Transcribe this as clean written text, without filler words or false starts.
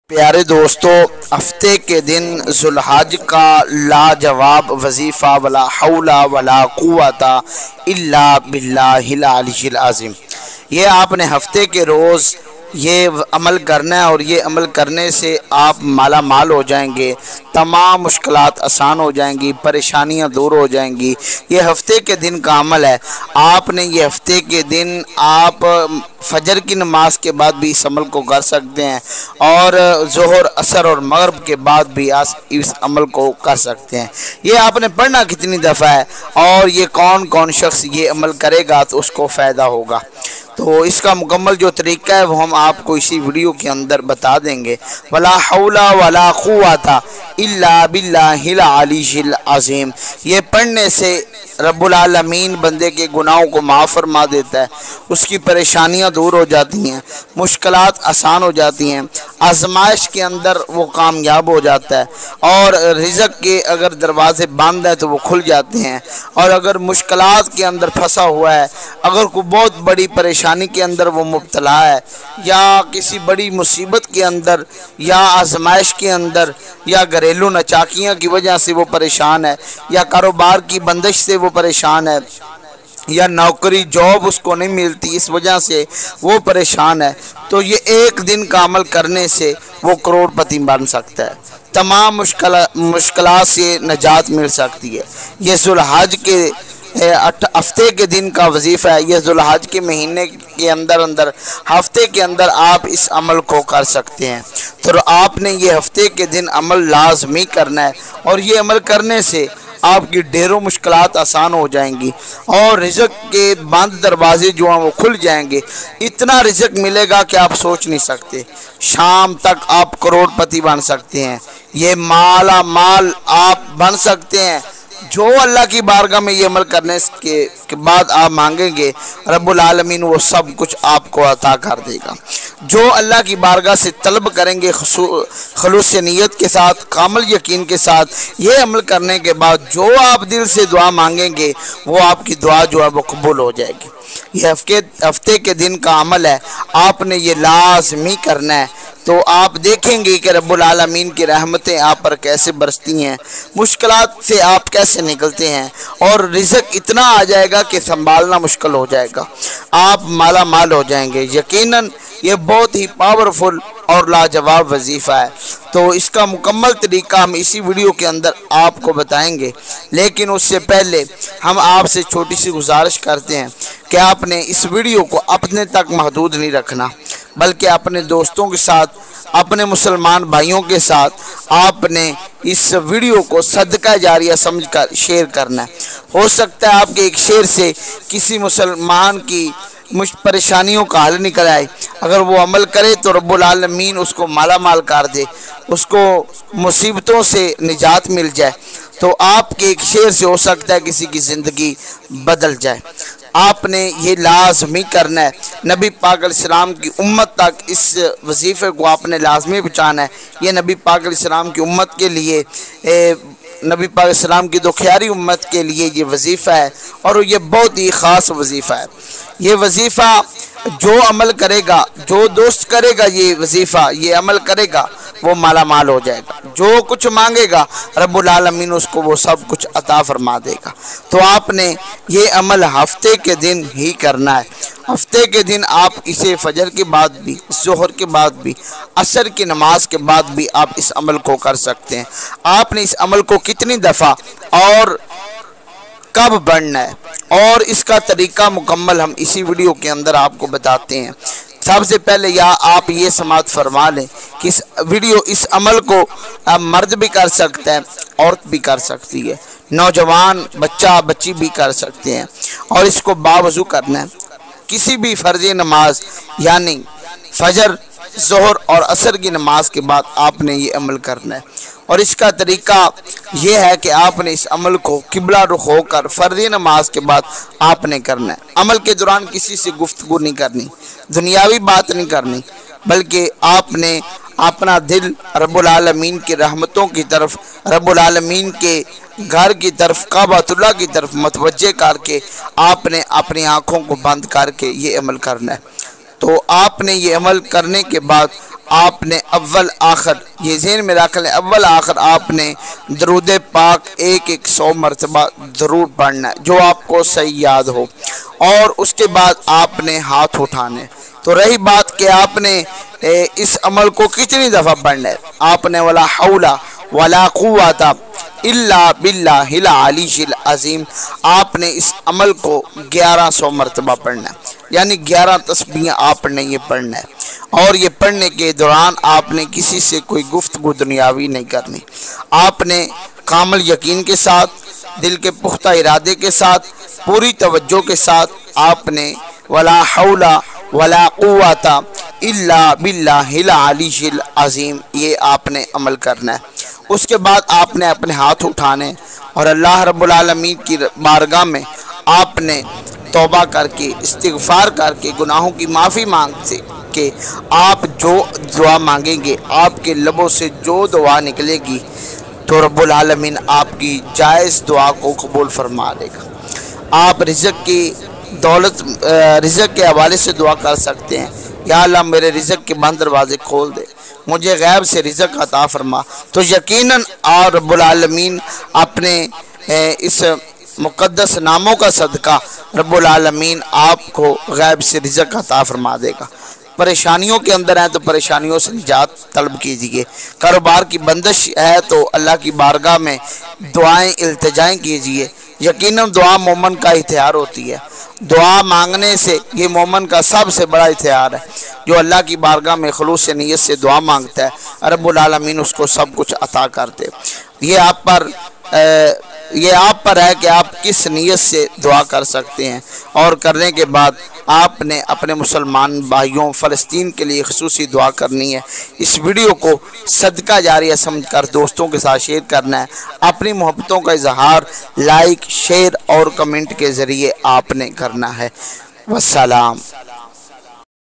प्यारे दोस्तों, हफ्ते के दिन ज़ुल्हज का लाजवाब वजीफ़ा वला हौला वला कुव्वता इल्ला बिल्लाहिल अलिय्यिल अज़ीम, ये आपने हफ्ते के रोज़ ये अमल करना है और ये अमल करने से आप माला माल हो जाएंगे। तमाम मुश्किलात आसान हो जाएंगी, परेशानियां दूर हो जाएंगी। ये हफ्ते के दिन का अमल है। आपने ये हफ्ते के दिन आप फजर की नमाज के बाद भी इस अमल को कर सकते हैं और ज़ोहर, असर और मगरिब के बाद भी इस अमल को कर सकते हैं। ये आपने पढ़ना कितनी दफ़ा है और ये कौन कौन शख्स ये अमल करेगा तो उसको फ़ायदा होगा। तो इसका मुकम्मल जो तरीका है वो हम आपको इसी वीडियो के अंदर बता देंगे। वला हौला वला कुव्वता इल्ला बिल्लाहिल अलिय्यिल अज़ीम, ये पढ़ने से रब्बुल आलमीन बंदे के गुनाहों को माफ़ फरमा देता है, उसकी परेशानियां दूर हो जाती हैं, मुश्किलात आसान हो जाती हैं, आजमाइश के अंदर वो कामयाब हो जाता है और रिज़्क़ के अगर दरवाज़े बंद हैं तो वो खुल जाते हैं। और अगर मुश्किलात के अंदर फंसा हुआ है, अगर कोई बहुत बड़ी परेशानी के अंदर वो मुब्तला है या किसी बड़ी मुसीबत के अंदर या आजमाइश के अंदर या घरेलू नचाकियाँ की वजह से वो परेशान है या कारोबार की बंदिश से वो परेशान है या नौकरी जॉब उसको नहीं मिलती इस वजह से वो परेशान है, तो ये एक दिन का अमल करने से वो करोड़पति बन सकता है। तमाम मुश्किलात से निजात मिल सकती है। ये ज़ुल्हज के हफ्ते के दिन का वजीफ़ा है। यह ज़ुल्हज के महीने के अंदर हफ्ते के अंदर आप इस अमल को कर सकते हैं। तो आपने ये हफ्ते के दिन अमल लाजमी करना है और ये अमल करने से आपकी ढेरों मुश्किलात आसान हो जाएंगी और रिज़्क़ के बंद दरवाजे जो हैं वो खुल जाएंगे। इतना रिज़्क़ मिलेगा कि आप सोच नहीं सकते। शाम तक आप करोड़पति बन सकते हैं, ये माला माल आप बन सकते हैं। जो अल्लाह की बारगाह में ये अमल करने के बाद आप मांगेंगे, रब्बुल आलमीन वो सब कुछ आपको अता कर देगा। जो अल्लाह की बारगाह से तलब करेंगे खलूस नीयत के साथ, कामिल यकीन के साथ, ये अमल करने के बाद जो आप दिल से दुआ मांगेंगे वो आपकी दुआ जो है वो कबूल हो जाएगी। ये हफ्ते के दिन का अमल है, आपने ये लाजमी करना है। तो आप देखेंगे कि रब्बुल आलमीन की रहमतें आप पर कैसे बरसती हैं, मुश्किलात से आप कैसे निकलते हैं और रिज़्क़ इतना आ जाएगा कि संभालना मुश्किल हो जाएगा, आप माला माल हो जाएंगे। यकीनन ये बहुत ही पावरफुल और लाजवाब वजीफ़ा है। तो इसका मुकम्मल तरीका हम इसी वीडियो के अंदर आपको बताएंगे, लेकिन उससे पहले हम आपसे छोटी सी गुजारिश करते हैं कि आपने इस वीडियो को अपने तक महदूद नहीं रखना, बल्कि अपने दोस्तों के साथ, अपने मुसलमान भाइयों के साथ आपने इस वीडियो को सदका जारिया समझकर शेयर करना है। हो सकता है आपके एक शेयर से किसी मुसलमान की परेशानियों का हल निकल आए। अगर वो अमल करे तो रब्बुल आलमीन उसको माला माल कर दे, उसको मुसीबतों से निजात मिल जाए। तो आपके एक शेर से हो सकता है किसी की ज़िंदगी बदल जाए। आपने ये लाजमी करना है, नबी पाक अलैहिस्सलाम की उम्मत तक इस वजीफ़े को आपने लाजमी पहुँचाना है। ये नबी पाक अलैहिस्सलाम की उम्मत के लिए, नबी पाक अलैहिस्सलाम की दुखियारी उम्मत के लिए ये वजीफ़ा है और ये बहुत ही ख़ास वजीफ़ा है। ये वजीफ़ा जो अमल करेगा, जो दोस्त करेगा ये वजीफ़ा, ये अमल करेगा, वो माला माल हो जाएगा। जो कुछ मांगेगा रब्बुल आलमीन उसको वो सब कुछ अता फरमा देगा। तो आपने ये अमल हफ्ते के दिन ही करना है। हफ्ते के दिन आप इसे फजर के बाद भी, ज़ोहर के बाद भी, असर की नमाज के बाद भी आप इस अमल को कर सकते हैं। आपने इस अमल को कितनी दफ़ा और कब बढ़ना है और इसका तरीका मुकम्मल हम इसी वीडियो के अंदर आपको बताते हैं। सबसे पहले आप ये समात फरमा लें कि इस अमल को मर्द भी कर सकता है, औरत भी कर सकती है, नौजवान बच्चा बच्ची भी कर सकते हैं और इसको बावजू करना है। किसी भी फ़र्ज़ नमाज यानी फजर, ज़ोहर और असर की नमाज के बाद आपने ये अमल करना है और इसका तरीका ये है कि आपने इस अमल को किबला रुख होकर फ़र्ज़ नमाज के बाद आपने करना है। अमल के दौरान किसी से गुफ्तगू नहीं करनी, दुनियावी बात नहीं करनी, बल्कि आपने अपना दिल रब्बुल आलमीन की रहमतों की तरफ, रब्बुल आलमीन के घर की तरफ, काबतुल्लाह की तरफ मतवज्जे करके आपने अपनी आँखों को बंद करके ये अमल करना है। तो आपने ये अमल करने के बाद आपने अव्वल आखिर, ये ज़हन में रख लें, अव्वल आखिर आपने दरूद पाक 100 मरतबा ज़रूर पढ़ना है जो आपको सही याद हो, और उसके बाद आपने हाथ उठाने। तो रही बात कि आपने इस अमल को कितनी दफ़ा पढ़ना है, आपने वला हौला वला कुव्वता इल्ला बिल्लाहिल अलीय्यिल अज़ीम, आपने इस अमल को 1100 मरतबा पढ़ना है, यानी 11 तस्बीहें आपने ये पढ़ना है। और ये पढ़ने के दौरान आपने किसी से कोई गुफ्तगू दुनियावी नहीं करनी। आपने कामिल यकीन के साथ, दिल के पुख्ता इरादे के साथ, पूरी तवज्जो के साथ आपने वला हौला वला कुव्वता इल्ला बिल्लाहिल अलीय्यिल अज़ीम ये आपने अमल करना है। उसके बाद आपने अपने हाथ उठाने और अल्लाह रब्बुल आलमीन की बारगाह में आपने तौबा करके, इस्तिग़फ़ार करके, गुनाहों की माफ़ी मांगते कि आप जो दुआ मांगेंगे, आपके लबों से जो दुआ निकलेगी, तो रब्बुल आलमीन आपकी जायज़ दुआ को कबूल फरमा लेगा। आप रिज़्क़ की दौलत, रिज़्क़ के हवाले से दुआ कर सकते हैं, या अल्लाह मेरे रिज़्क़ के बंद दरवाज़े खोल दे, मुझे गैब से रिज़्क़ अता फरमा। तो यकीनन और रब्बुल आलमीन अपने इस मुक़द्दस नामों का सदका रब्बुल आलमीन आपको गैब से रिज़्क़ अता फरमा देगा। परेशानियों के अंदर हैं तो परेशानियों से निजात तलब कीजिए। कारोबार की बंदिश है तो अल्लाह की बारगाह में दुआएं इल्तिजाएं कीजिए। यकीनन दुआ मोमन का इख्तियार होती है। दुआ मांगने से ये मोमन का सबसे बड़ा इख्तियार है। जो अल्लाह की बारगाह में खुलूस नीयत से दुआ मांगता है रब्बुल आलमीन उसको सब कुछ अता करते। ये आप पर है कि आप किस नीयत से दुआ कर सकते हैं, और करने के बाद आपने अपने मुसलमान भाइयों फ़लस्तीन के लिए ख़ुसूसी दुआ करनी है। इस वीडियो को सदका जारिया समझकर दोस्तों के साथ शेयर करना है। अपनी मोहब्बतों का इजहार लाइक, शेयर और कमेंट के ज़रिए आपने करना है। वस्सलाम।